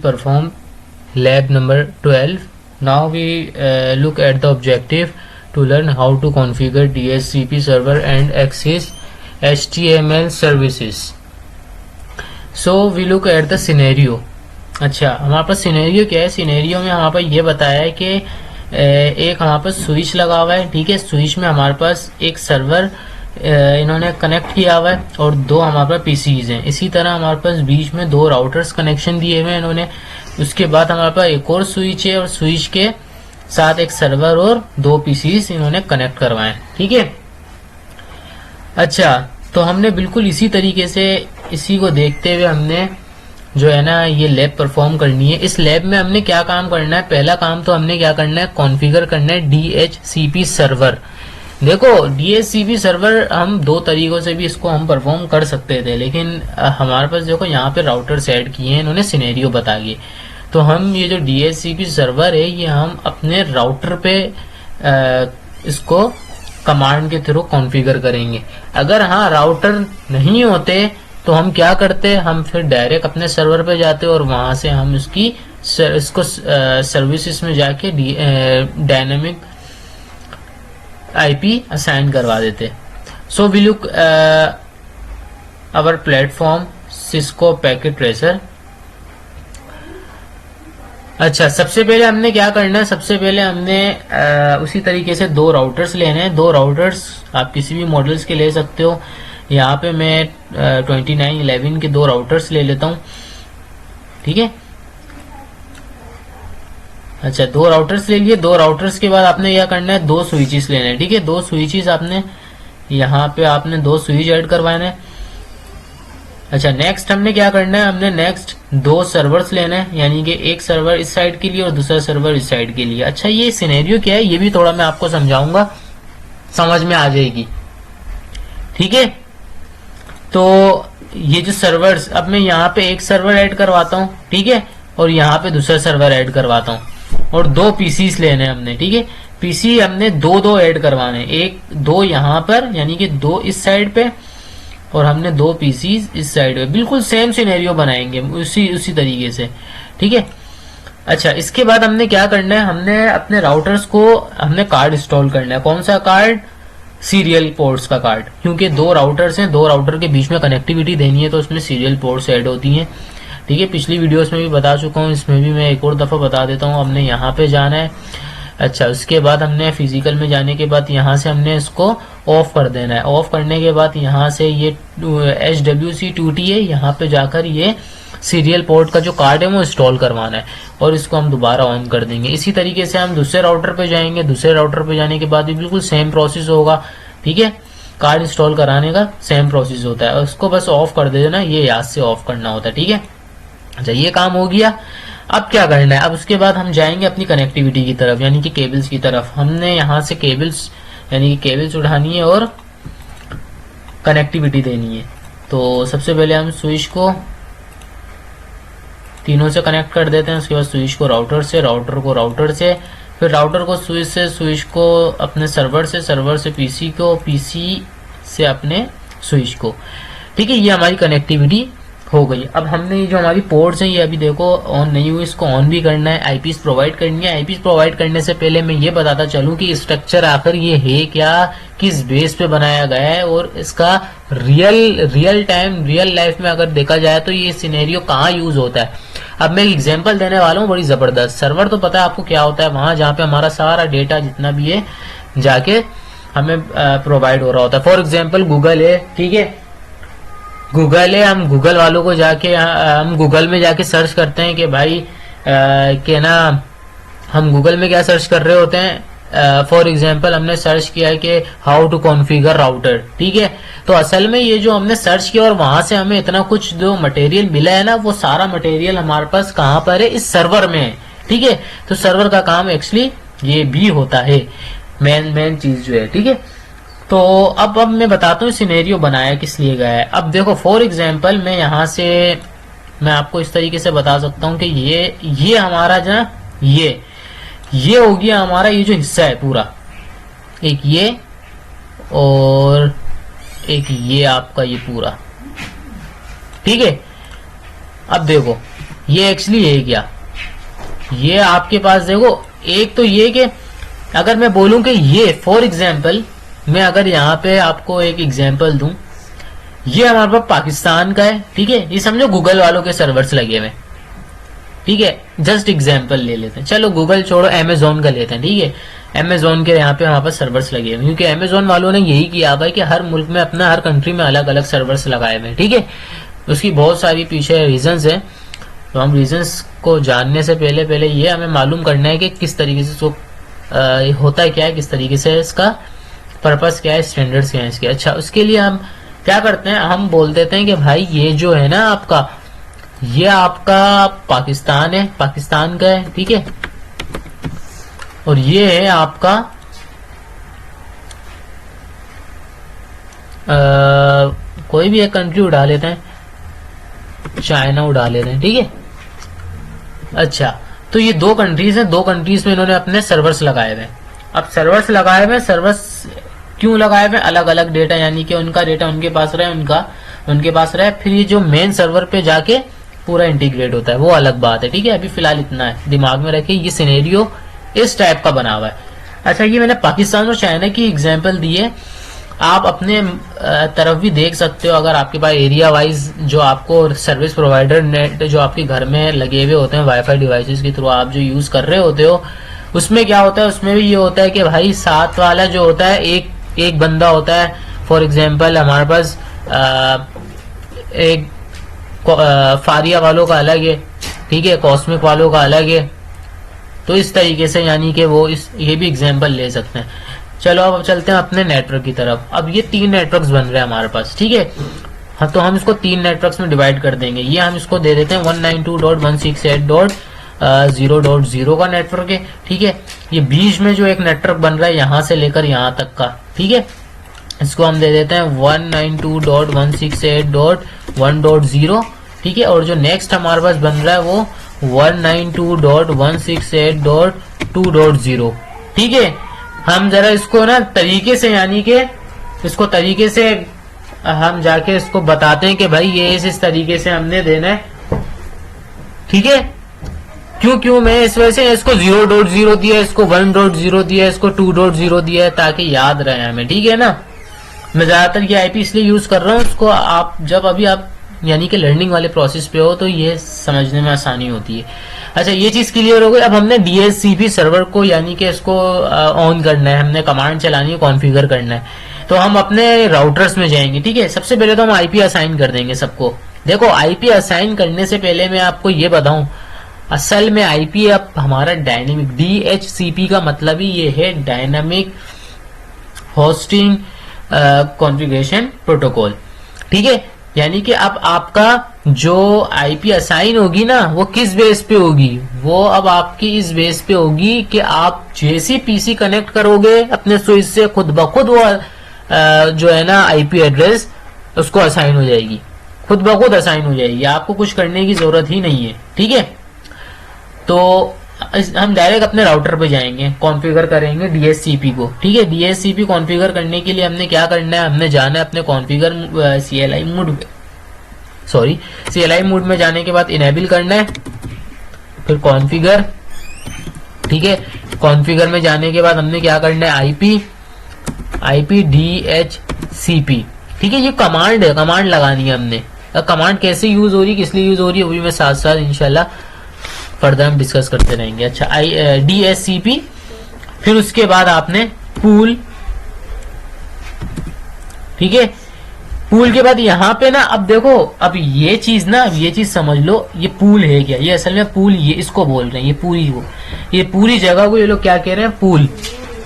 perform lab number 12. Now we look at the objective to learn how to configure DHCP server and access HTML services. So we look at the scenario. अच्छा, हमारे पास scenario क्या है? Scenario में हमारे पास ये बताया है कि एक हमारे पास स्विच लगा हुआ है, ठीक है। स्विच में हमारे पास एक सर्वर इन्होंने कनेक्ट किया हुआ है और दो हमारे पास पीसीज हैं। इसी तरह हमारे पास बीच में दो राउटर्स कनेक्शन दिए हुए हैं इन्होंने। उसके बाद हमारे पास एक और स्विच है और स्विच के साथ एक सर्वर और दो पीसीज इन्होंने कनेक्ट करवाए, ठीक है। अच्छा, तो हमने बिल्कुल इसी तरीके से इसी को देखते हुए हमने जो है ना ये लैब परफॉर्म करनी है। इस लैब में हमने क्या काम करना है? पहला काम तो हमने क्या करना है? कॉन्फ़िगर करना है DHCP सर्वर। देखो, DHCP सर्वर हम दो तरीकों से भी इसको हम परफॉर्म कर सकते थे, लेकिन हमारे पास देखो यहाँ पे राउटर्स ऐड किए हैं इन्होंने सिनेरियो बता के। तो हम ये जो DHCP सर्वर है ये हम अपने राउटर पे इसको कमांड के थ्रू कॉन्फ़िगर करेंगे। अगर हाँ राउटर नहीं होते तो हम क्या करते? हम फिर डायरेक्ट अपने सर्वर पे जाते और वहां से हम इसको सर्विसेज में जाके डायनेमिक IP असाइन करवा देते। So we look our platform Cisco packet tracer. अच्छा, सबसे पहले हमने क्या करना है? सबसे पहले हमने उसी तरीके से दो राउटर्स लेने हैं। दो राउटर्स आप किसी भी मॉडल्स के ले सकते हो। यहाँ पे मैं 2911 के दो राउटर्स ले लेता हूँ, ठीक है। अच्छा, दो राउटर्स ले लिए। दो राउटर्स के बाद आपने क्या करना है? दो स्विचेस लेने हैं, ठीक है। दो स्विचेस आपने यहाँ पे आपने दो स्विच ऐड करवाने हैं। अच्छा, नेक्स्ट हमने क्या करना है? हमने नेक्स्ट दो सर्वर्स लेने हैं, यानी कि एक सर्वर इस साइड के लिए और दूसरा सर्वर इस साइड के लिए। अच्छा, ये सिनेरियो क्या है ये भी थोड़ा मैं आपको समझाऊंगा, समझ में आ जाएगी, ठीक है। तो ये जो सर्वर्स, अब मैं यहाँ पे एक सर्वर ऐड करवाता हूँ, ठीक है, और यहाँ पे दूसरा सर्वर ऐड करवाता हूँ और दो पीसीस लेने हैं हमने, ठीक है। पीसी हमने दो दो ऐड करवाने, एक दो यहाँ पर यानी कि दो इस साइड पे और हमने दो पीसीस इस साइड पे। बिल्कुल सेम सिनेरियो बनाएंगे उसी तरीके से, ठीक है। अच्छा, इसके बाद हमने क्या करना है? हमने अपने राउटर्स को हमने कार्ड इंस्टॉल करना है। कौन सा कार्ड? सीरियल पोर्ट्स का कार्ड, क्योंकि दो राउटर्स हैं, दो राउटर के बीच में कनेक्टिविटी देनी है तो उसमें सीरियल पोर्ट्स ऐड होती हैं, ठीक है। पिछली वीडियोस में भी बता चुका हूँ, इसमें भी मैं एक और दफ़ा बता देता हूँ। हमने यहाँ पे जाना है। अच्छा, उसके बाद हमने फिजिकल में जाने के बाद यहाँ से हमने इसको ऑफ कर देना है। ऑफ करने के बाद यहाँ से ये HWC2T है, यहाँ पे जाकर ये सीरियल पोर्ट का जो कार्ड है वो इंस्टॉल करवाना है और इसको हम दोबारा ऑन कर देंगे। इसी तरीके से हम दूसरे राउटर पे जाएंगे। दूसरे राउटर पे जाने के बाद भी बिल्कुल सेम प्रोसेस होगा, ठीक है। कार्ड इंस्टॉल कराने का सेम प्रोसेस होता है और उसको बस ऑफ कर देना, ये याद से ऑफ करना होता है, ठीक है। अच्छा, ये काम हो गया। अब क्या करना है? अब उसके बाद हम जाएंगे अपनी कनेक्टिविटी की तरफ, यानी कि केबल्स की तरफ। हमने यहाँ से केबल्स यानी कि केबल्स उठानी है और कनेक्टिविटी देनी है। तो सबसे पहले हम स्विच को तीनों से कनेक्ट कर देते हैं। उसके बाद स्विच को राउटर से, राउटर को राउटर से, फिर राउटर को स्विच से, स्विच को अपने सर्वर से, सर्वर से पीसी को, पीसी से अपने स्विच को, ठीक है। ये हमारी कनेक्टिविटी हो गई। अब हमने ये जो हमारी पोर्ट्स हैं ये अभी देखो ऑन नहीं हुई, इसको ऑन भी करना है। आईपीस प्रोवाइड करनी है। आईपीस प्रोवाइड करने से पहले मैं ये बताता चलूं कि स्ट्रक्चर आखिर ये है क्या, किस बेस पे बनाया गया है और इसका रियल टाइम रियल लाइफ में अगर देखा जाए तो ये सिनेरियो कहाँ यूज होता है। अब मैं एक एग्जांपल देने वाला हूँ बड़ी जबरदस्त। सर्वर तो पता है आपको क्या होता है, वहां जहाँ पे हमारा सारा डेटा जितना भी है जाके हमें प्रोवाइड हो रहा होता है। फॉर एग्जाम्पल गूगल है, ठीक है। गूगल है, हम गूगल वालों को जाके हम गूगल में जाके सर्च करते हैं कि भाई के ना हम गूगल में क्या सर्च कर रहे होते हैं। फॉर एग्जांपल हमने सर्च किया है कि हाउ टू कॉन्फ़िगर राउटर, ठीक है। तो असल में ये जो हमने सर्च किया और वहां से हमें इतना कुछ जो मटेरियल मिला है ना, वो सारा मटेरियल हमारे पास कहाँ पर है? इस सर्वर में है, ठीक है। तो सर्वर का काम एक्चुअली ये भी होता है, मेन चीज जो है, ठीक है। तो अब मैं बताता हूँ सिनेरियो बनाया किस लिए गया है। अब देखो फॉर एग्जांपल मैं यहाँ से मैं आपको इस तरीके से बता सकता हूँ कि ये हमारा जो ये हो गया हमारा ये जो हिस्सा है पूरा, एक ये और एक ये आपका ये पूरा, ठीक है। अब देखो ये एक्चुअली है क्या, ये आपके पास देखो, एक तो ये कि अगर मैं बोलूं कि ये फॉर एग्जाम्पल, मैं अगर यहाँ पे आपको एक एग्जाम्पल दूं, ये हमारे पास पाकिस्तान का है, ठीक है, ये समझो गूगल वालों के सर्वर्स लगे हुए, ठीक है, जस्ट एग्जाम्पल ले लेते हैं, चलो गूगल छोड़ो, अमेजोन का लेते हैं, ठीक है, अमेजोन के यहाँ पे हमारे पास सर्वर्स लगे हुए, क्योंकि अमेजोन वालों ने यही किया हुआ है कि हर मुल्क में अपना, हर कंट्री में अलग अलग सर्वर्स लगाए हुए हैं, ठीक है, उसकी बहुत सारी पीछे रीजंस है। तो हम रीजंस को जानने से पहले पहले ये हमें मालूम करना है कि किस तरीके से इसको होता है क्या है, किस तरीके से इसका पर्पस क्या है, स्टैंडर्ड्स क्या है इसके। अच्छा, उसके लिए हम क्या करते हैं, हम बोल देते हैं कि भाई ये जो है ना आपका, ये आपका पाकिस्तान है, पाकिस्तान का है, ठीक है, और ये है आपका कोई भी एक कंट्री उड़ा लेते हैं, चाइना उड़ा लेते हैं, ठीक है। अच्छा, तो ये दो कंट्रीज हैं, दो कंट्रीज में इन्होंने अपने सर्वर्स लगाए हुए हैं। अब सर्वर्स लगाए हुए, सर्वर्स क्यों लगाए हुए, अलग अलग डेटा, यानी कि उनका डेटा उनके पास रहे, उनका उनके पास रहे, फिर ये जो मेन सर्वर पे जाके पूरा इंटीग्रेट होता है, वो अलग बात है, ठीक है। अभी फिलहाल इतना है, दिमाग में रखिए, ये सिनेरियो इस टाइप का बना हुआ है। अच्छा, ये मैंने पाकिस्तान और चाइना की एग्जाम्पल दी है, आप अपने तरफ भी देख सकते हो, अगर आपके पास एरिया वाइज जो आपको सर्विस प्रोवाइडर नेट जो आपके घर में लगे हुए होते हैं वाईफाई डिवाइसेस के थ्रू आप जो यूज कर रहे होते हो, उसमें क्या होता है, उसमें भी ये होता है कि भाई साथ वाला जो होता है, एक बंदा होता है, फॉर एग्जांपल हमारे पास एक फारिया वालों का अलग है, ठीक है, कॉस्मिक वालों का अलग है, तो इस तरीके से यानी कि वो ये भी एग्जांपल ले सकते हैं। चलो अब चलते हैं अपने नेटवर्क की तरफ। अब ये 3 नेटवर्क्स बन रहे हैं हमारे पास, ठीक है, हाँ, तो हम इसको 3 नेटवर्क्स में डिवाइड कर देंगे। ये हम इसको दे देते हैं 192.168.0.0 का नेटवर्क है, ठीक है। ये बीच में जो एक नेटवर्क बन रहा है यहाँ से लेकर यहाँ तक का, ठीक है, इसको हम दे देते हैं 192.168.1.0, ठीक है। और जो नेक्स्ट हमारे पास बन रहा है वो 192.168.2.0, ठीक है। हम जरा इसको ना तरीके से, यानी कि इसको तरीके से हम जाके इसको बताते हैं कि भाई ये इस तरीके से हमने देना है, ठीक है। क्यों मैं इस वजह से इसको 0.0 दिया, इसको 1.0 दिया, इसको 2.0 दिया है, ताकि याद रहे हमें, ठीक है ना। मैं ज्यादातर ये आईपी इसलिए यूज कर रहा हूँ, इसको आप जब अभी आप यानी कि लर्निंग वाले प्रोसेस पे हो तो ये समझने में आसानी होती है। अच्छा, ये चीज क्लियर हो गई। अब हमने डीएचसीपी सर्वर को यानी कि इसको ऑन करना है, हमने कमांड चलानी है, कॉन्फ़िगर करना है। तो हम अपने राउटर्स में जाएंगे, ठीक है। सबसे पहले तो हम आईपी असाइन कर देंगे सबको। देखो, आईपी असाइन करने से पहले मैं आपको ये बताऊं, असल में आईपी अब हमारा डायनेमिक, डीएचसीपी का मतलब ही ये है डायनामिक होस्टिंग कॉन्फ़िगरेशन प्रोटोकॉल, ठीक है। यानी कि अब आपका जो आईपी असाइन होगी ना, वो किस बेस पे होगी, वो अब आपकी इस बेस पे होगी कि आप जैसी पीसी कनेक्ट करोगे अपने स्विच से, खुद ब खुद वो जो है ना आईपी एड्रेस उसको असाइन हो जाएगी, खुद ब खुद असाइन हो जाएगी, आपको कुछ करने की जरूरत ही नहीं है, ठीक है। तो हम डायरेक्ट अपने राउटर पे जाएंगे, कॉन्फ़िगर करेंगे डीएचसीपी को, ठीक है। डीएचसीपी कॉन्फ़िगर करने के लिए हमने क्या करना है, हमने जाना है अपने configure CLI mode, CLI mode में जाने के बाद इनेबल करना है, फिर कॉन्फ़िगर, ठीक है। कॉन्फ़िगर में जाने के बाद हमने क्या करना है, आईपी डीएचसीपी, ठीक है। ये कमांड है, कमांड लगानी है हमने। कमांड कैसे यूज हो रही है, किस लिए यूज हो रही है, वो भी मैं साथ साथ इंशाल्लाह फर्दर हम डिस्कस करते रहेंगे। अच्छा, डीएचसीपी, फिर उसके बाद आपने पूल, ठीक है। पूल के बाद यहाँ पे ना, अब देखो, अब ये चीज ना, अब ये चीज समझ लो, ये पूल है क्या, ये असल में पूल, ये इसको बोल रहे हैं, ये पूरी जगह को ये लोग क्या कह रहे हैं, पूल,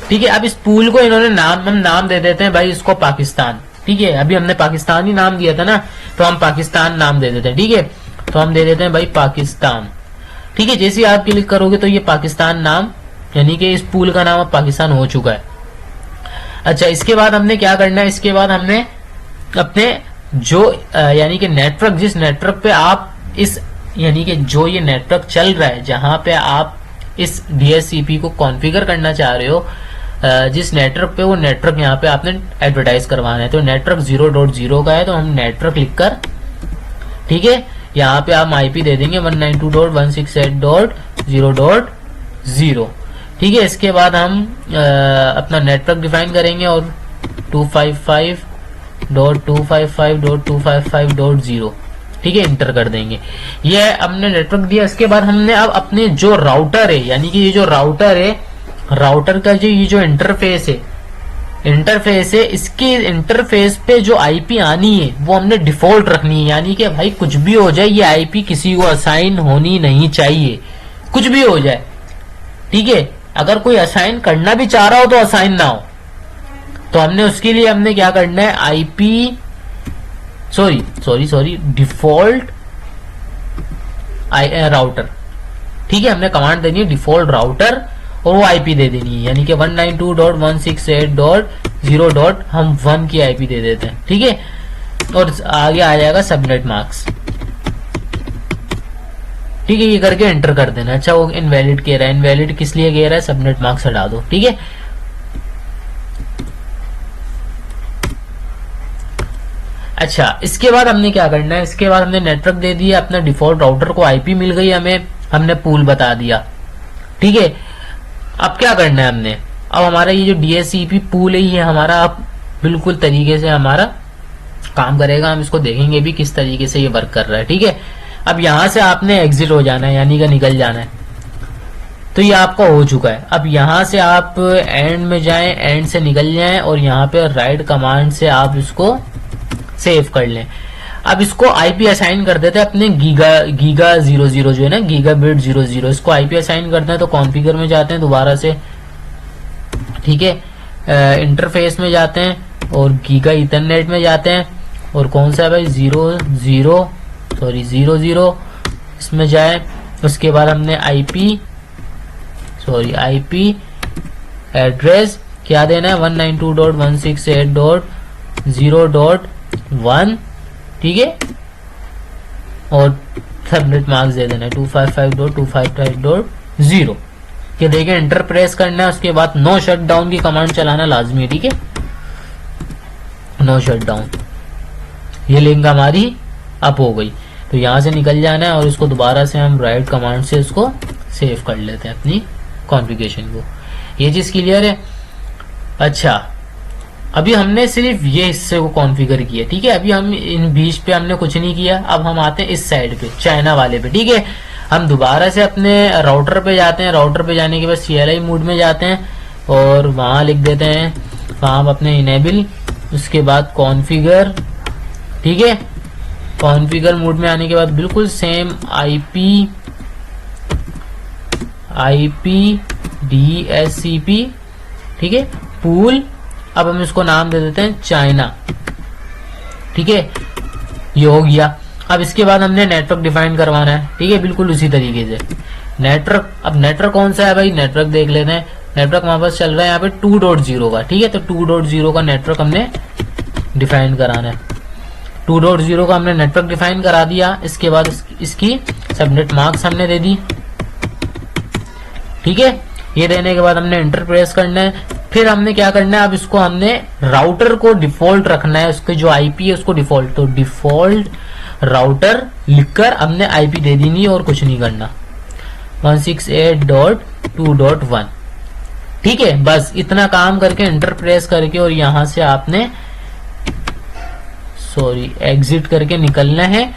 ठीक है। अब इस पूल को इन्होंने हम नाम दे देते हैं भाई इसको पाकिस्तान, ठीक है। अभी हमने पाकिस्तान ही नाम दिया था ना, तो हम पाकिस्तान नाम दे देते हैं, ठीक है। तो हम दे देते हैं भाई पाकिस्तान, ठीक है। जैसे आप क्लिक करोगे तो ये पाकिस्तान नाम, यानी कि इस पूल का नाम अब पाकिस्तान हो चुका है। अच्छा, इसके बाद हमने क्या करना है, इसके बाद हमने अपने जो यानी कि नेटवर्क, जिस नेटवर्क पे आप इस यानी कि जो ये नेटवर्क चल रहा है, जहां पे आप इस डीएचसीपी को कॉन्फ़िगर करना चाह रहे हो, जिस नेटवर्क पे, वो नेटवर्क यहाँ पे आपने एडवर्टाइज करवाना है। तो नेटवर्क 0.0 का है, तो हम नेटवर्क लिखकर, ठीक है, यहाँ पे आप आईपी दे देंगे 192.168.0.0। ठीक है, इसके बाद हम अपना नेटवर्क डिफाइन करेंगे और 255.255.255.0 ठीक है इंटर कर देंगे। ये हमने नेटवर्क दिया। इसके बाद हमने अब अपने जो राउटर है, यानी कि ये जो राउटर है, राउटर का जो ये जो इंटरफेस है, इसके इंटरफेस पे जो आईपी आनी है वो हमने डिफॉल्ट रखनी है। यानी कि भाई कुछ भी हो जाए, ये आईपी किसी को असाइन होनी नहीं चाहिए, कुछ भी हो जाए। ठीक है, अगर कोई असाइन करना भी चाह रहा हो तो असाइन ना हो। तो हमने उसके लिए हमने क्या करना है, आईपी सॉरी डिफॉल्ट राउटर। ठीक है, हमने कमांड देनी है डिफॉल्ट राउटर और वो आईपी दे देनी है, यानी कि 192.168.0. हम 1 की आईपी दे देते हैं। ठीक है, और आगे आ जाएगा सबनेट मार्क्स। ठीक है, ये करके एंटर कर देना। अच्छा, वो इनवैलिड कह रहा है, इनवैलिड किस लिए कह रहा है, सबनेट मार्क्स हटा दो। ठीक है, अच्छा, इसके बाद हमने क्या करना है, इसके बाद हमने नेटवर्क दे दिया, अपना डिफॉल्ट राउटर को आईपी मिल गई हमें, हमने पूल बता दिया। ठीक है, अब क्या करना है हमने, अब हमारा ये जो डीएससीपी पूल है ये हमारा अब बिल्कुल तरीके से हमारा काम करेगा। हम इसको देखेंगे भी किस तरीके से ये वर्क कर रहा है। ठीक है, अब यहां से आपने एग्जिट हो जाना है, यानी कि निकल जाना है। तो ये आपका हो चुका है। अब यहां से आप एंड में जाएं, एंड से निकल जाएं और यहाँ पे राइट कमांड से आप इसको सेव कर लें। अब इसको आईपी असाइन कर देते हैं अपने गीगा 00 जो है ना, गीगा बिट 00, इसको आईपी असाइन करते हैं। तो कॉन्फ़िगर में जाते हैं दोबारा से, ठीक है, इंटरफेस में जाते हैं और गीगा इथरनेट में जाते हैं और कौन सा है भाई 00 इसमें जाए। उसके बाद हमने आईपी एड्रेस क्या देना है, 192.168.0.1। ठीक है, और सबनेट मार्क्स दे देना है 255.255.0। ये देखिए एंटर प्रेस करना है। उसके बाद नो शटडाउन की कमांड चलाना लाजमी है। ठीक है, नो शटडाउन, ये लिंक हमारी अप हो गई। तो यहां से निकल जाना है और इसको दोबारा से हम राइट कमांड से इसको सेव कर लेते हैं अपनी कॉन्फ़िगरेशन को। ये चीज क्लियर है। अच्छा, अभी हमने सिर्फ ये हिस्से को कॉन्फ़िगर किया। ठीक है, अभी हम इन बीच पे हमने कुछ नहीं किया। अब हम आते हैं इस साइड पे, चाइना वाले पे। ठीक है, हम दोबारा से अपने राउटर पे जाते हैं। राउटर पे जाने के बाद CLI मोड में जाते हैं और वहां लिख देते हैं, वहां अपने इनेबल, उसके बाद कॉन्फ़िगर। ठीक है, कॉन्फ़िगर मोड में आने के बाद बिल्कुल सेम आईपी DSCP। ठीक है, पूल। अब हम इसको नाम दे देते हैं चाइना। ठीक है, ये हो गया। अब इसके बाद हमने नेटवर्क डिफाइन करवाना है। ठीक है, बिल्कुल उसी तरीके से नेटवर्क। अब नेटवर्क कौन सा है भाई, नेटवर्क देख लेते हैं। नेटवर्क हमारे पास चल रहा है यहाँ पे 2.0 का। ठीक है, तो 2.0 का नेटवर्क हमने डिफाइन कराना है। 2.0 का हमने नेटवर्क डिफाइन करा दिया। इसके बाद इसकी सबनेट मार्क्स हमने दे दी। ठीक है, ये देने के बाद हमने इंटर प्रेस करना है। फिर हमने क्या करना है, अब इसको हमने राउटर को डिफॉल्ट रखना है, उसके जो आईपी है उसको डिफॉल्ट। तो डिफॉल्ट राउटर लिखकर हमने आईपी दे देनी और कुछ नहीं करना, 168.2.1। ठीक है, बस इतना काम करके इंटर प्रेस करके और यहां से आपने एग्जिट करके निकलना है।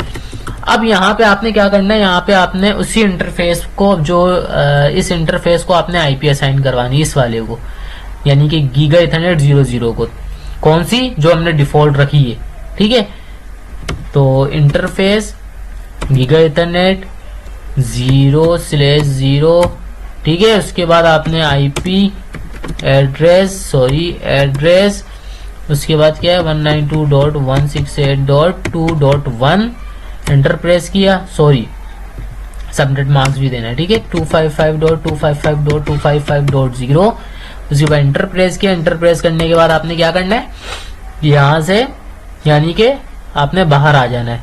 अब यहाँ पे आपने क्या करना है, यहाँ पे आपने उसी इंटरफेस को, जो इस इंटरफेस को आपने आईपी असाइन करवानी, इस वाले को, यानी कि गीगा इथरनेट 00 को। कौन सी, जो हमने डिफॉल्ट रखी है। ठीक है, तो इंटरफेस गीगा इथरनेट 0/0। ठीक है, उसके बाद आपने आईपी एड्रेस उसके बाद क्या है 192.168.2.1 एंटर प्रेस किया। सबनेट मार्क्स भी देना है। ठीक है, 255.255.255.0। उसके बाद एंटर प्रेस किया। एंटर प्रेस करने के बाद आपने क्या करना है, यहां से यानी कि आपने बाहर आ जाना है।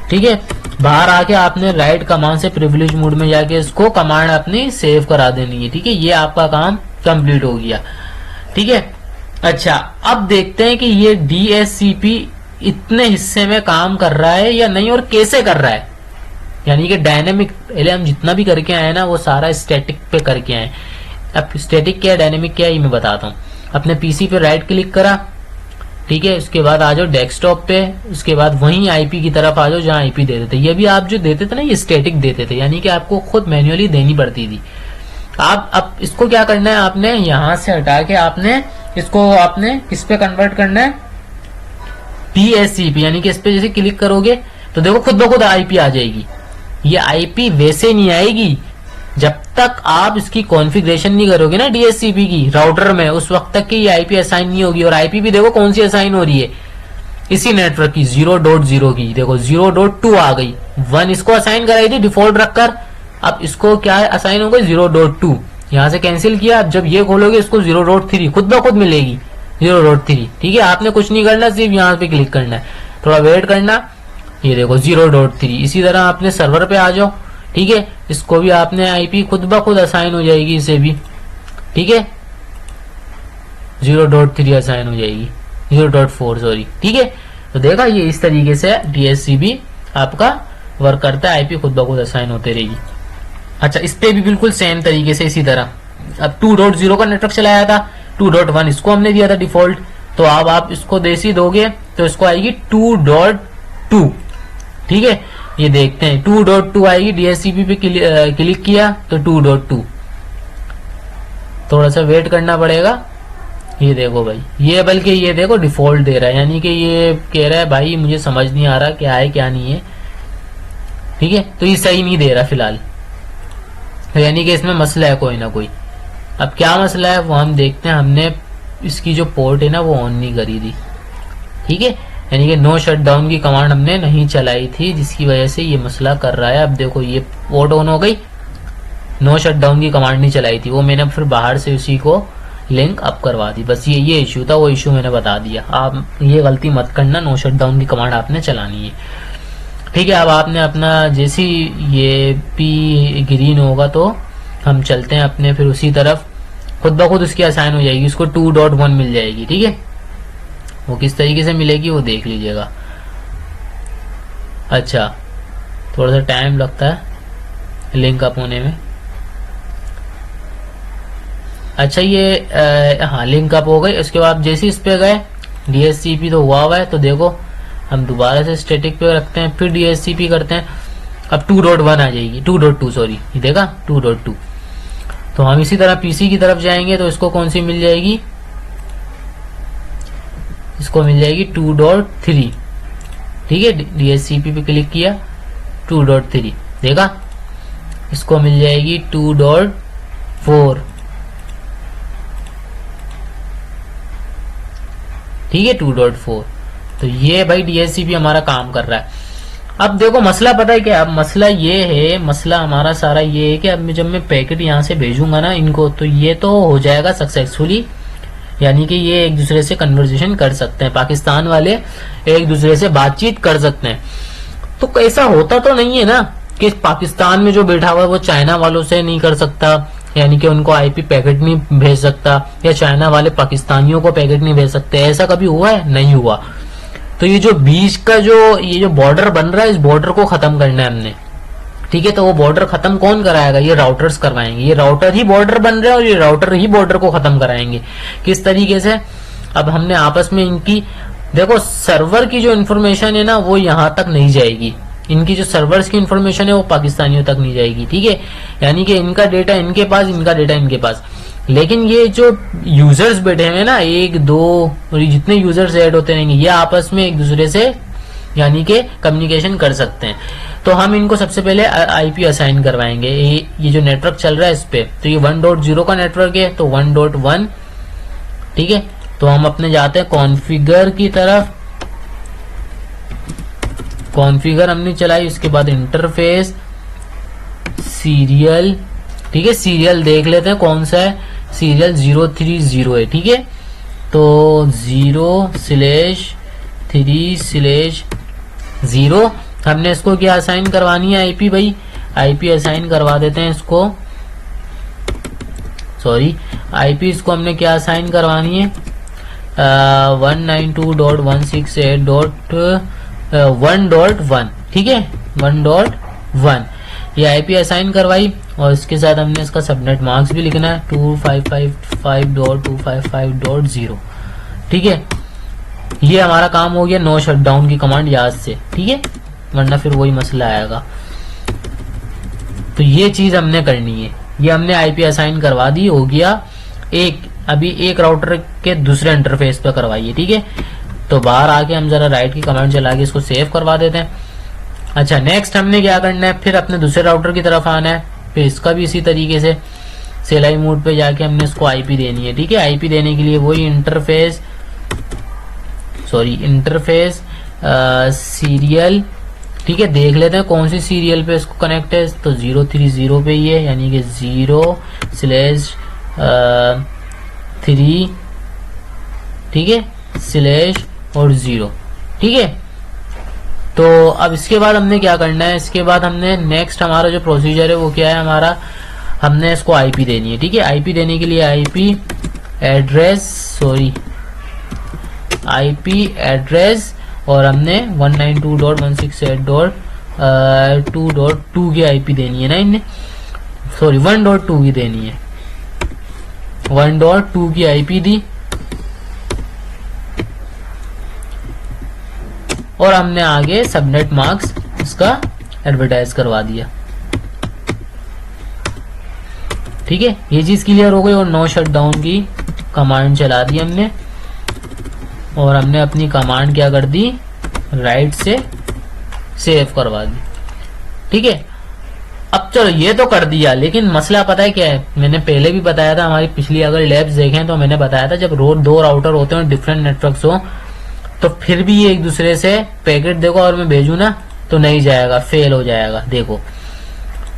ठीक है, बाहर आके आपने राइट कमांड से प्रिविलेज मोड में जाके इसको कमांड अपनी सेव करा देनी है। ठीक है, ये आपका काम कंप्लीट हो गया। ठीक है, अच्छा, अब देखते हैं कि ये DSCP इतने हिस्से में काम कर रहा है या नहीं और कैसे कर रहा है। यानी कि डायनेमिक पहले हम जितना भी करके आए ना वो सारा स्टैटिक पे करके आए। अब स्टैटिक क्या है डायनेमिक क्या है ये मैं बताता हूँ। अपने पीसी पे राइट क्लिक करा, ठीक है, उसके बाद आ जाओ डेस्कटॉप पे, उसके बाद वहीं आईपी की तरफ आ जाओ जहां आईपी देते थे। ये भी आप जो देते थे ना ये स्टैटिक देते थे, यानी कि आपको खुद मैन्युअली देनी पड़ती थी। आप अब इसको क्या करना है, आपने यहां से हटा के आपने इसको आपने किस पे कन्वर्ट करना है, DHCP, यानी कि इस पे जैसे क्लिक करोगे तो देखो खुद ब खुद आईपी आ जाएगी। ये आईपी वैसे नहीं आएगी जब तक आप इसकी कॉन्फ़िगरेशन नहीं करोगे ना DHCP की राउटर में, उस वक्त तक की ये आईपी असाइन नहीं होगी। और आईपी भी देखो कौन सी असाइन हो रही है, इसी नेटवर्क की 0.0 की, देखो 0.2 आ गई। 1 इसको असाइन कराई थी डिफॉल्ट रखकर, अब इसको क्या है असाइन हो गई 0.2। यहां से कैंसिल किया, अब जब ये खोलोगे इसको 0.3 खुद ब खुद मिलेगी 0.3। ठीक है, आपने कुछ नहीं करना, सिर्फ यहाँ पे क्लिक करना है, थोड़ा वेट करना, ये देखो 0.3। इसी तरह आपने सर्वर पे आ जाओ, ठीक है, इसको भी आपने आईपी खुद ब खुद असाइन हो जाएगी, इसे भी ठीक है 0.3 असाइन हो जाएगी, 0.4 सॉरी, ठीक है। तो देखा ये इस तरीके से DHCP आपका वर्क करता है, आईपी खुद ब खुद असाइन होते रहेगी। अच्छा, इस पे भी बिल्कुल सेम तरीके से इसी तरह अब 2.0 का नेटवर्क चलाया था, 2.1 इसको हमने दिया था डिफॉल्ट, तो अब आप इसको देसी दोगे तो इसको आएगी 2.2, ठीक है। ये देखते हैं 2.2 आएगी, DHCP पे क्लिक किया तो 2.2, थोड़ा सा वेट करना पड़ेगा। ये देखो भाई, ये बल्कि ये देखो डिफॉल्ट दे रहा है, यानी कि ये कह रहा है भाई मुझे समझ नहीं आ रहा क्या है क्या नहीं है, ठीक है। तो ये सही नहीं दे रहा फिलहाल, यानी कि इसमें मसला है कोई ना कोई। अब क्या मसला है वो हम देखते हैं। हमने इसकी जो पोर्ट है ना वो ऑन नहीं करी थी, ठीक है, यानी कि नो शटडाउन की कमांड हमने नहीं चलाई थी, जिसकी वजह से ये मसला कर रहा है। अब देखो ये पोर्ट ऑन हो गई, नो शटडाउन की कमांड नहीं चलाई थी, वो मैंने फिर बाहर से उसी को लिंक अप करवा दी, बस ये इश्यू था, वो इश्यू मैंने बता दिया। आप ये गलती मत करना, नो शटडाउन की कमांड आपने चलानी है, ठीक है। अब आपने अपना जैसे ये पी ग्रीन होगा तो हम चलते हैं अपने फिर उसी तरफ, खुद ब खुद उसकी असाइन हो जाएगी, उसको 2.1 मिल जाएगी, ठीक है। वो किस तरीके से मिलेगी वो देख लीजिएगा। अच्छा, थोड़ा सा टाइम लगता है लिंक अप होने में। अच्छा, ये हाँ लिंक अप हो गई। उसके बाद जैसे इस पे गए DHCP तो हुआ है, तो देखो हम दोबारा से स्टैटिक पे रखते हैं, फिर DHCP करते हैं, अब 2.1 आ जाएगी, 2.2 सॉरी, ये देखा 2.2। तो हम इसी तरह पीसी की तरफ जाएंगे तो इसको कौन सी मिल जाएगी, इसको मिल जाएगी 2.3, ठीक है। DHCP पे क्लिक किया 2.3, देखा, इसको मिल जाएगी 2.4, ठीक है 2.4। तो ये भाई DHCP हमारा काम कर रहा है। अब देखो मसला पता है क्या, अब मसला ये है, मसला हमारा सारा ये है कि अब जब मैं पैकेट यहाँ से भेजूंगा ना इनको, तो ये तो हो जाएगा सक्सेसफुली, यानी कि ये एक दूसरे से कन्वर्सेशन कर सकते हैं, पाकिस्तान वाले एक दूसरे से बातचीत कर सकते हैं। तो ऐसा होता तो नहीं है ना कि पाकिस्तान में जो बैठा हुआ है वो चाइना वालों से नहीं कर सकता, यानी कि उनको आईपी पैकेट नहीं भेज सकता, या चाइना वाले पाकिस्तानियों को पैकेट नहीं भेज सकते, ऐसा कभी हुआ है? नहीं हुआ। तो ये जो बीच का ये जो बॉर्डर बन रहा है, इस बॉर्डर को खत्म करना है हमने, ठीक है। तो वो बॉर्डर खत्म कौन कराएगा, ये राउटर्स करवाएंगे। ये राउटर ही बॉर्डर बन रहे हैं और ये राउटर ही बॉर्डर को खत्म कराएंगे। किस तरीके से, अब हमने आपस में इनकी देखो सर्वर की जो इन्फॉर्मेशन है ना वो यहाँ तक नहीं जाएगी, इनकी जो सर्वर्स की इन्फॉर्मेशन है वो पाकिस्तानियों तक नहीं जाएगी, ठीक है। यानी कि इनका डेटा इनके पास, इनका डेटा इनके पास, लेकिन ये जो यूजर्स बैठे हुए ना 1 2 और जितने यूजर्स ऐड होते रहेंगे ये आपस में एक दूसरे से यानी कि कम्युनिकेशन कर सकते हैं। तो हम इनको सबसे पहले आईपी असाइन करवाएंगे। ये जो नेटवर्क चल रहा है इस पे, तो ये 1.0 का नेटवर्क है, तो 1.1, ठीक है। तो हम अपने जाते हैं कॉन्फ़िगर की तरफ, कॉन्फ़िगर हमने चलाई, उसके बाद इंटरफेस, सीरियल, ठीक है। सीरियल देख लेते हैं कौन सा है, सीरियल 030 है, ठीक है। तो 0/3/0 हमने इसको क्या असाइन करवानी है, आईपी भाई, आईपी असाइन करवा देते हैं इसको, सॉरी आईपी इसको हमने क्या असाइन करवानी है, 192.168.1.1, ठीक है, 1 ये आईपी असाइन करवाई और इसके साथ हमने इसका सबनेट मार्क्स भी लिखना है 255.255.0। ठीक है, ये हमारा काम हो गया नो शटडाउन की कमांड याद से। ठीक है, वरना फिर वही मसला आएगा। तो ये चीज हमने करनी है, ये हमने आईपी असाइन करवा दी, हो गया। अभी एक राउटर के दूसरे इंटरफेस पे करवाइए। ठीक है, तो बाहर आके हम जरा राइट की कमांड चला के इसको सेव करवा देते हैं। अच्छा, नेक्स्ट हमने क्या करना है, फिर अपने दूसरे राउटर की तरफ आना है, फिर इसका भी इसी तरीके से सेलाई मोड पे जाके हमने इसको आईपी देनी है। ठीक है, आईपी देने के लिए वही इंटरफेस सीरियल। ठीक है, देख लेते हैं कौन सी सीरियल पे इसको कनेक्ट है। तो 030 पे ही है, यानी कि 0/3। ठीक है, स्लैश और 0। ठीक है, तो अब इसके बाद हमने क्या करना है, इसके बाद हमने नेक्स्ट हमारा जो प्रोसीजर है वो क्या है हमारा, हमने इसको आईपी देनी है। ठीक है, आईपी देने के लिए आईपी एड्रेस और हमने 192.168.2.2 की आईपी देनी है ना, इन्हें 1.2 की देनी है। 1.2 की आईपी दी और हमने आगे सबनेट मार्क्स इसका एडवर्टाइज करवा दिया। ठीक है, ये चीज क्लियर हो गई। और नो शटडाउन की कमांड चला दी हमने और हमने अपनी कमांड क्या कर दी, राइट से सेव करवा दी। ठीक है, अब चलो ये तो कर दिया, लेकिन मसला पता है क्या है, मैंने पहले भी बताया था, हमारी पिछली अगर लैब्स देखें तो मैंने बताया था, जब दो राउटर होते हैं डिफरेंट नेटवर्क्स हो तो फिर भी ये एक दूसरे से पैकेट देखो और मैं भेजू ना तो नहीं जाएगा, फेल हो जाएगा। देखो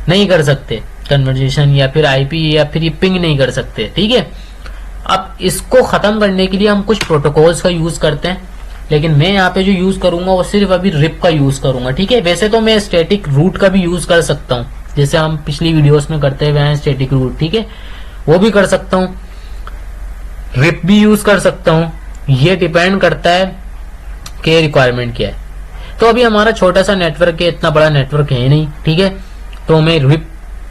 नहीं कर सकते कन्वर्जेशन या फिर आईपी या फिर ये पिंग नहीं कर सकते। ठीक है, अब इसको खत्म करने के लिए हम कुछ प्रोटोकॉल्स का यूज करते हैं, लेकिन मैं यहाँ पे जो यूज करूंगा वो सिर्फ अभी रिप का यूज करूंगा। ठीक है, वैसे तो मैं स्टैटिक रूट का भी यूज कर सकता हूँ, जैसे हम पिछली वीडियोस में करते हुए हैं स्टैटिक रूट। ठीक है, वो भी कर सकता हूँ, रिप भी यूज कर सकता हूँ, ये डिपेंड करता है कि रिक्वायरमेंट क्या है। तो अभी हमारा छोटा सा नेटवर्क है, इतना बड़ा नेटवर्क है नहीं। ठीक है, तो मैं रिप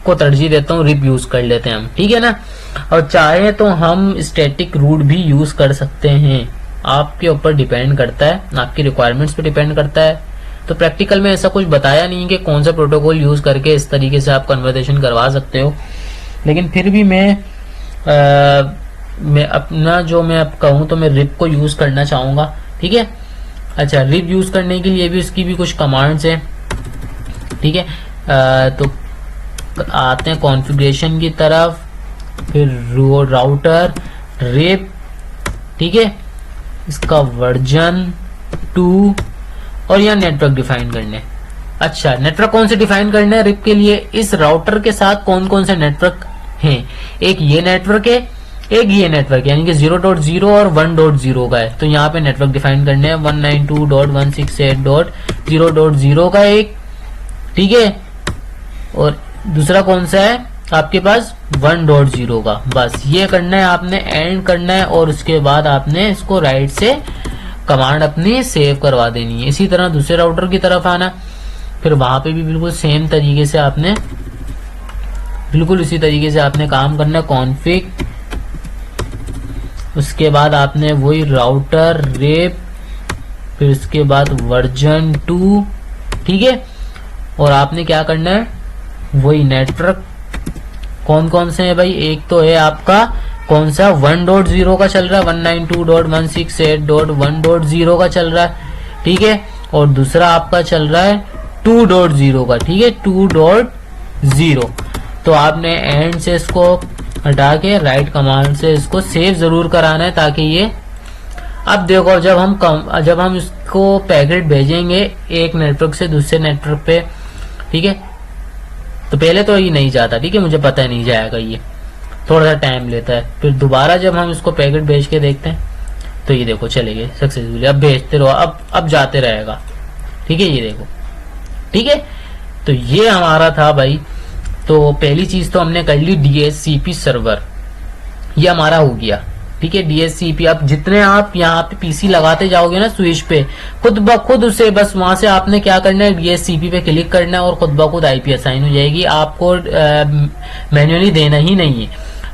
को तरजीह देता हूँ, रिप यूज कर लेते हैं हम। ठीक है ना, और चाहे तो हम स्टैटिक रूट भी यूज कर सकते हैं, आपके ऊपर डिपेंड करता है, आपकी रिक्वायरमेंट्स पे डिपेंड करता है। तो प्रैक्टिकल में ऐसा कुछ बताया नहीं कि कौन सा प्रोटोकॉल यूज करके इस तरीके से आप कन्वर्सेशन करवा सकते हो, लेकिन फिर भी मैं अपना जो मैं अब कहूँ तो मैं रिप को यूज करना चाहूंगा। ठीक है, अच्छा, रिप यूज करने के लिए भी इसकी भी कुछ कमांड्स हैं। ठीक है, तो आते हैं कॉन्फ़िगरेशन की तरफ, फिर राउटर रिप। ठीक है, इसका वर्जन 2 और यहाँ नेटवर्क डिफाइन करने। अच्छा, नेटवर्क कौन से डिफाइन करना है रिप के लिए, इस राउटर के साथ कौन कौन से नेटवर्क हैं, एक ये नेटवर्क है, एक ये नेटवर्क यानी कि 0.0 और 1.0 का है। तो यहाँ पे नेटवर्क डिफाइन करने हैं 192.168.0.0 का एक। ठीक है, और दूसरा कौन सा है आपके पास 1.0 का। बस ये करना है आपने, एंड करना है और उसके बाद आपने इसको राइट से कमांड अपनी सेव करवा देनी है। इसी तरह दूसरे राउटर की तरफ आना, फिर वहां पे भी बिल्कुल सेम तरीके से आपने काम करना है, कॉन्फ़िग, उसके बाद आपने वही राउटर रिप, फिर उसके बाद वर्जन 2। ठीक है, और आपने क्या करना है, वही नेटवर्क कौन कौन से है भाई, एक तो है आपका कौन सा 1.0 का चल रहा है, 192.168.1.0 का चल रहा है। ठीक है, और दूसरा आपका चल रहा है 2.0 का। ठीक है, 2.0। तो आपने एंड से इसको हटा के राइट कमांड से इसको सेव जरूर कराना है, ताकि ये अब देखो जब हम इसको पैकेट भेजेंगे एक नेटवर्क से दूसरे नेटवर्क पे, ठीक है, तो पहले तो ये नहीं जाता। ठीक है, मुझे पता नहीं जाएगा, ये थोड़ा सा टाइम लेता है। फिर दोबारा जब हम इसको पैकेट भेज के देखते हैं तो ये देखो चले गए सक्सेसफुली। अब भेजते रहो, अब जाते रहेगा। ठीक है, ये देखो। ठीक है, तो ये हमारा था भाई। तो पहली चीज तो हमने कर ली DHCP सर्वर, ये हमारा हो गया। ठीक है, DHCP। अब जितने आप यहाँ पे पीसी लगाते जाओगे ना स्विच पे, खुद ब खुद उसे बस वहां से आपने क्या करना है, DHCP पे क्लिक करना है और खुद ब खुद IP असाइन हो जाएगी, आपको मैन्युअली देना ही नहीं है।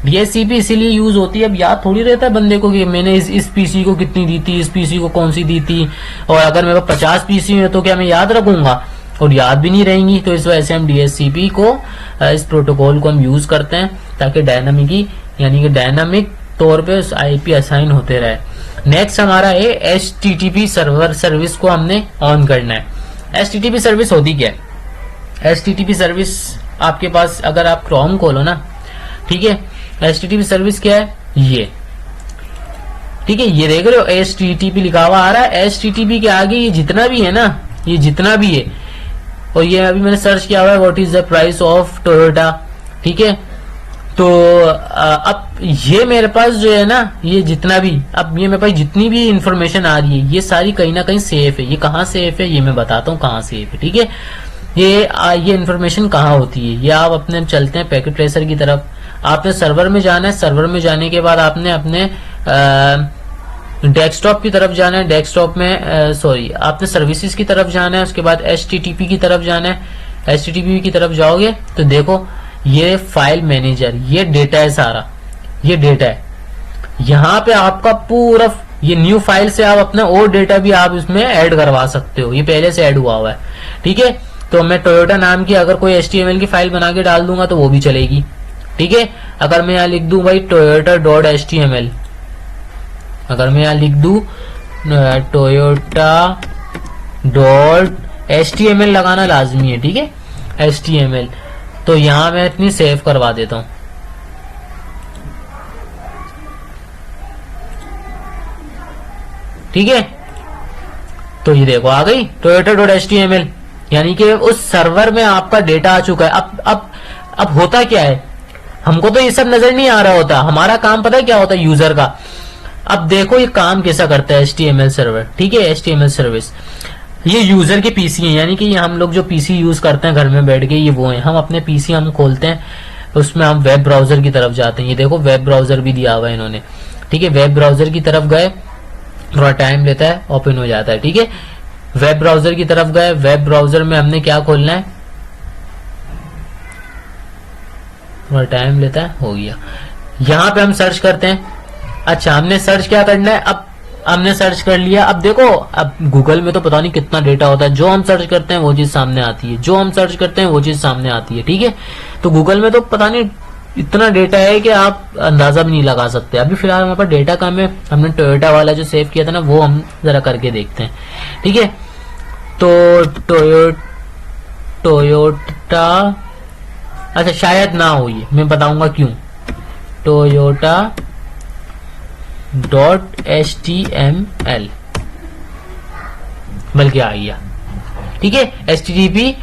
DHCP इसीलिए यूज होती है, अब याद थोड़ी रहता है बंदे को कि मैंने इस पीसी को कितनी दी थी, इस पीसी को कौन सी दी थी, और अगर मेरे पास 50 पीसी है तो क्या मैं याद रखूंगा, और याद भी नहीं रहेंगी। तो इस वजह से हम DHCP को, इस प्रोटोकॉल को हम यूज करते हैं ताकि डायनामिक यानी कि डायनामिक तौर पे उस IP असाइन होते रहे। नेक्स्ट हमारा है HTTP सर्वर सर्विस को हमने ऑन करना है। HTTP सर्विस होती क्या है? HTTP सर्विस आपके पास अगर आप क्रोम खोलो ना, ठीक है, HTTP सर्विस क्या है ये, ठीक है, ये देख रहे हो HTTP लिखा हुआ आ रहा है। HTTP के आगे ये जितना भी है ना, ये जितना भी है, और ये अभी मैंने सर्च किया हुआ है what is the price of Toyota, ठीक है। तो अब ये मेरे पास जो है ना, ये जितना भी, अब ये मेरे पास जितनी भी इंफॉर्मेशन आ रही है ये सारी कहीं ना कहीं सेफ है। ये कहाँ सेफ है ये मैं बताता हूँ कहाँ सेफ है, ठीक है। ये इंफॉर्मेशन कहाँ होती है, ये आप अपने चलते हैं पैकेट ट्रेसर की तरफ। आपने सर्वर में जाना है, सर्वर में जाने के बाद आपने अपने डेस्कटॉप की तरफ जाना है, डेस्कटॉप में सॉरी आपने सर्विसेज की तरफ जाना है, उसके बाद HTTP की तरफ जाना है। HTTP की तरफ जाओगे तो देखो ये फाइल मैनेजर, ये डेटा है सारा, ये डेटा है। यहाँ पे आपका पूरा ये न्यू फाइल से आप अपना और डेटा भी आप इसमें ऐड करवा सकते हो, ये पहले से ऐड हुआ हुआ है, ठीक है। तो मैं टोयोटा नाम की अगर कोई HTML की फाइल बना के डाल दूंगा तो वो भी चलेगी, ठीक है। अगर मैं यहाँ लिख दूं भाई toyota.html, अगर मैं यहाँ लिख दूं toyota.html लगाना लाजमी है, ठीक है, HTML, तो यहां मैं इतनी सेव करवा देता हूं, ठीक है। तो ये देखो आ गई toyota.html, यानी कि उस सर्वर में आपका डेटा आ चुका है। अब होता क्या है, हमको तो ये सब नजर नहीं आ रहा होता, हमारा काम पता है क्या होता है यूजर का। अब देखो ये काम कैसा करता है HTML सर्वर, ठीक है, HTML सर्विस। ये यूजर के पीसी हैं, यानी कि ये हम लोग जो पीसी यूज करते हैं घर में बैठ के, ये वो हैं। हम अपने पीसी हम खोलते हैं, उसमें हम वेब ब्राउजर की तरफ जाते हैं। ये देखो वेब ब्राउजर भी दिया हुआ है इन्होंने, ठीक है। वेब ब्राउजर की तरफ गए, थोड़ा टाइम लेता है, ओपन हो जाता है, ठीक है। वेब ब्राउजर की तरफ गए, वेब ब्राउजर में हमने क्या खोलना है, थोड़ा टाइम लेता है, हो गया। यहां पे हम सर्च करते हैं। अच्छा हमने सर्च क्या करना है, अब हमने सर्च कर लिया। अब देखो, अब गूगल में तो पता नहीं कितना डेटा होता है, जो हम सर्च करते हैं वो चीज सामने आती है, जो हम सर्च करते हैं वो चीज सामने आती है, ठीक है। तो गूगल में तो पता नहीं इतना डेटा है कि आप अंदाजा भी नहीं लगा सकते। अभी फिलहाल हमारे पास डेटा कम है, हमने टोयोटा वाला जो सेव किया था ना वो हम जरा करके देखते हैं, ठीक है। तो टोयोटा, अच्छा शायद ना हो, ये मैं बताऊंगा क्यों। toyota.html बल्कि आ गया, ठीक है। HTTP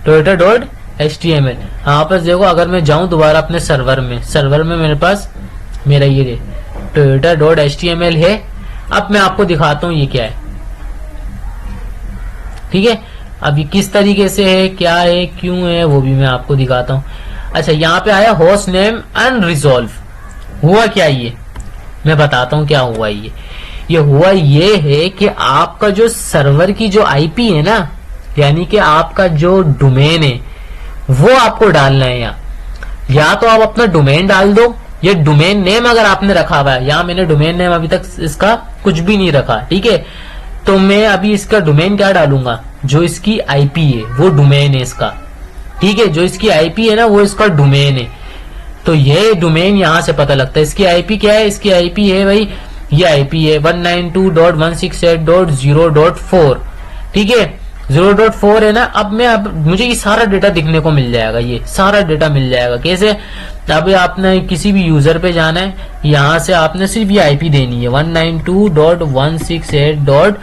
toyota.html। हाँ बस देखो, अगर मैं जाऊं दोबारा अपने सर्वर में मेरे पास मेरा ये toyota.html है। अब मैं आपको दिखाता हूं ये क्या है, ठीक है। अब ये किस तरीके से है, क्या है, क्यों है, वो भी मैं आपको दिखाता हूं। अच्छा यहाँ पे आया होस्ट नेम अनरिजॉल्व, हुआ क्या ये मैं बताता हूं क्या हुआ। ये हुआ ये है कि आपका जो सर्वर की जो IP है ना, यानी कि आपका जो डोमेन है वो आपको डालना है यहाँ। या तो आप अपना डोमेन डाल दो, ये डोमेन नेम अगर आपने रखा हुआ है, यहाँ मैंने डोमेन नेम अभी तक इसका कुछ भी नहीं रखा, ठीक है। तो मैं अभी इसका डोमेन क्या डालूंगा, जो इसकी IP है वो डोमेन है इसका, ठीक है। जो इसकी IP है ना वो इसका डोमेन है। तो ये डोमेन यहां से पता लगता है। इसकी IP क्या है, इसकी IP है भाई, ये IP है 192.168.0.4, ठीक है, 0.4 है ना। अब मुझे ये सारा डेटा दिखने को मिल जाएगा, ये सारा डेटा मिल जाएगा। कैसे, अभी आपने किसी भी यूजर पे जाना है, यहां से आपने सिर्फ ये IP देनी है 192.168.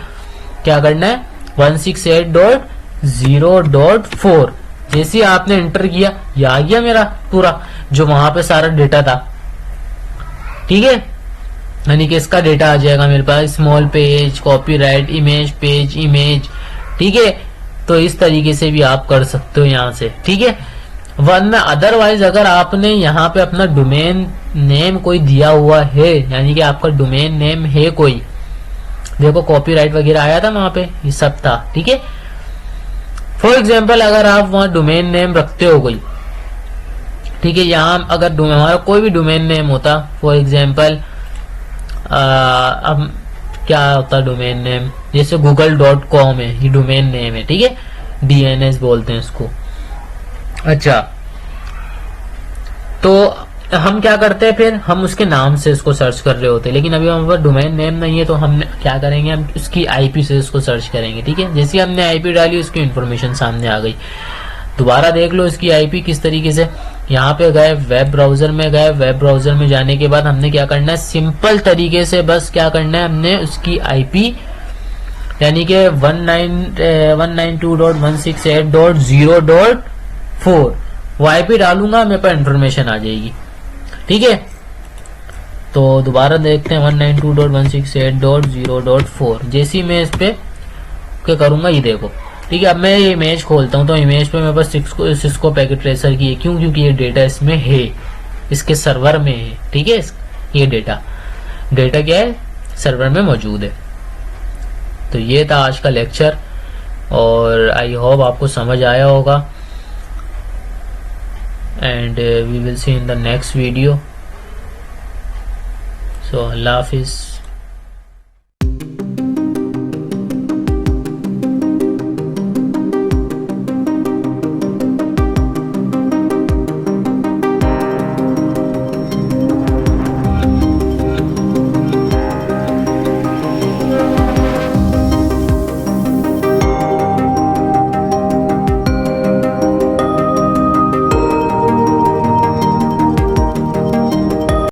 क्या करना है 168.0.4। जैसे आपने एंटर किया, ये आ गया मेरा पूरा जो वहां पे सारा डेटा था, ठीक है। यानी कि इसका डेटा आ जाएगा मेरे पास, small page, copyright, image page, image, ठीक है। तो इस तरीके से भी आप कर सकते हो यहाँ से, ठीक है। वरना अदरवाइज अगर आपने यहाँ पे अपना डोमेन नेम कोई दिया हुआ है, यानी कि आपका डोमेन नेम है कोई, देखो कॉपीराइट वगैरह आया था वहां पे, ये सब था, ठीक है। फॉर एग्जाम्पल अगर आप वहां डोमेन नेम रखते हो कोई, ठीक है, यहाँ अगर हमारा कोई भी डोमेन नेम होता, फॉर एग्जाम्पल अब क्या होता डोमेन नेम, जैसे google.com है, ये डोमेन नेम है, ठीक है, DNS बोलते हैं इसको। अच्छा, तो हम क्या करते हैं, फिर हम उसके नाम से इसको सर्च कर रहे होते हैं, लेकिन अभी हमारे पास डोमेन नेम नहीं है, तो हम क्या करेंगे, हम उसकी IP से इसको सर्च करेंगे, ठीक है। जैसे हमने IP डाली, उसकी इन्फॉर्मेशन सामने आ गई। दोबारा देख लो इसकी IP किस तरीके से, यहाँ पे गए, वेब ब्राउजर में गए, वेब ब्राउजर में जाने के बाद हमने क्या करना है, सिंपल तरीके से बस क्या करना है, हमने उसकी IP यानी कि 192.168.0.4 वो IP डालूंगा, मेरे पास इन्फॉर्मेशन आ जाएगी, ठीक है। तो दोबारा देखते हैं 192.168.0.4, जैसे ही मैं इस पे क्या करूंगा, ये देखो, ठीक है। अब मैं ये इमेज खोलता हूँ, तो इमेज पे मेरे पास सिस्को पैकेट ट्रेसर की है, क्यों, क्योंकि ये डेटा इसमें है, इसके सर्वर में है, ठीक है। ये डेटा क्या है, सर्वर में मौजूद है। तो ये था आज का लेक्चर, और आई होप आपको समझ आया होगा, and we will see in the next video. So अल्लाह हाफिज।